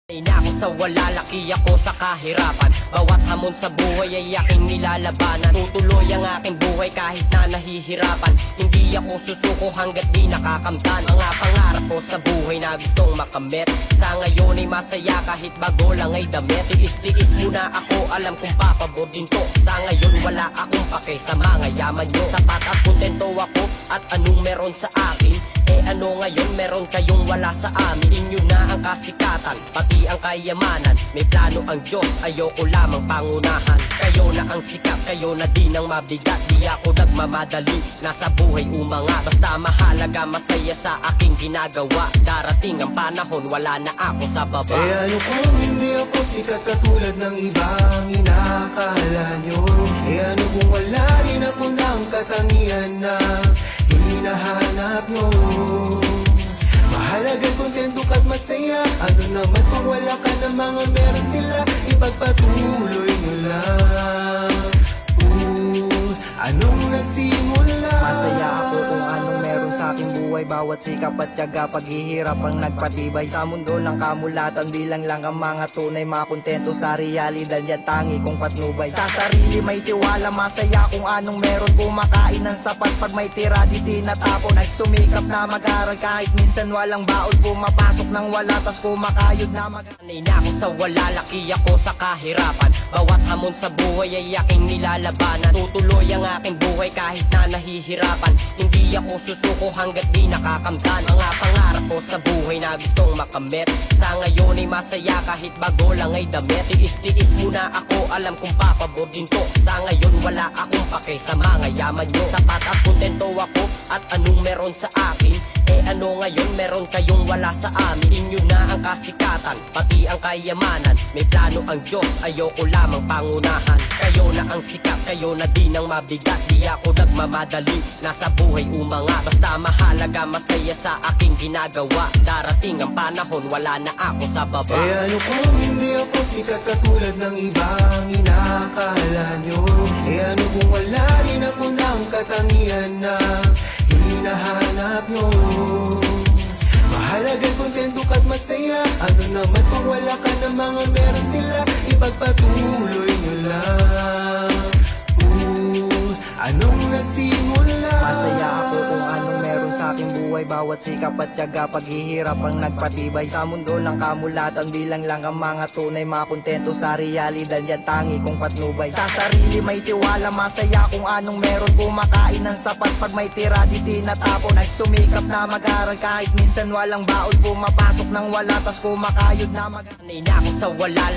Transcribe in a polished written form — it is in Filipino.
Ina ako sa wala, laki ako sa kahirapan. Bawat hamon sa buhay ay aking nilalabanan. Tutuloy ang aking buhay kahit na nahihirapan. Hindi ako susuko hanggat di nakakamtan. Mga pangarap ko sa buhay na gustong makamit. Sa ngayon ay masaya kahit bago lang ay damit. Tiis-tiis muna ako, alam kong papabor din to. Sa ngayon wala akong pake sa mga yaman nyo. Sapat at kontento ako at anong meron sa akin. Eh ano ngayon meron kayong wala sa amin. Inyo na ang kasikatan, pati ang kayamanan. May plano ang Diyos, ayoko lamang pangunahan. Kayo na ang sikat, kayo na din ang mabigat. Di ako nagmamadali, nasa buhay umangat. Basta mahalaga, masaya sa aking ginagawa. Darating ang panahon, wala na ako sa baba. Eh ano kung hindi ako sikat katulad ng ibang inakala nyo? Eh ano kung wala rin ako ng katangian na hinahanap nyo? Mahalagang kontento ka't masaya. Ano naman kung wala ka ng mga meron sila? Ipagpatuloy nyo lang. Anong nasimula? Masaya ako kung anong meron sa aking buhay. Bawat sikap at tiyaga, paghihirap ang nagpatibay. Sa mundo lang kamulatan, bilang lang ang mga tunay. Makontento sa realidad, yan tangi kong patnubay. Sa sarili may tiwala, masaya kung anong meron. Kumakain ng sapat pag may tira di tinatapon. Nagsumikap na mag-aral kahit minsan walang baon. Pumapasok ng wala tas kumakayod na Sanay na ako sa wala, laki ako sa kahirapan. Bawat hamon sa buhay ay aking nilalabanan. Tutuloy ang aking buhay kahit na nahihirapan. Hindi ako susuko hanggat di nakakamtan. Mga pangarap ko sa buhay na gustong makamit. Sa ngayon ay masaya kahit bago lang ay damit. Tiis-tiis muna ako, alam kong papabor din to. Sa ngayon wala akong pake sa mga yaman nyo. Sapat at kontento ako at anong meron sa akin. Eh ano ngayon meron kayong wala sa amin. Inyo na ang kasikatan, pati ang kayamanan. May plano ang Diyos, ayoko lamang pangunahan. Kayo na ang sikat, kayo na din ang mabigat. Di ako nagmamadali, nasa buhay umangat. Basta mahalaga, masaya sa aking ginagawa. Darating ang panahon, wala na ako sa baba. Eh ano kung hindi ako sikat katulad ng ibang inakala nyo? Eh ano kung wala rin ako ng katangian na hinahanap nyo? Mahalagang kontento ka't masaya. Ano naman kung wala ka ng mga meron sila? Ipagpatuloy nyo lang. Anong nasimula? Masaya ako kung anong meron sa aking buhay. Bawat sikap at tiyaga, paghihirap ang nagpatibay. Sa mundo lang kamulatan, bilang lang ang mga tunay. Makontento sa realidad, yan tangi kong patnubay. Sa sarili may tiwala, masaya kung anong meron. Kumakain ng sapat pag may tira di tinatapon. Nagsumikap na mag-aral kahit minsan walang baon. Pumapasok ng wala tas kumakayod na Sanay na ako sa wala.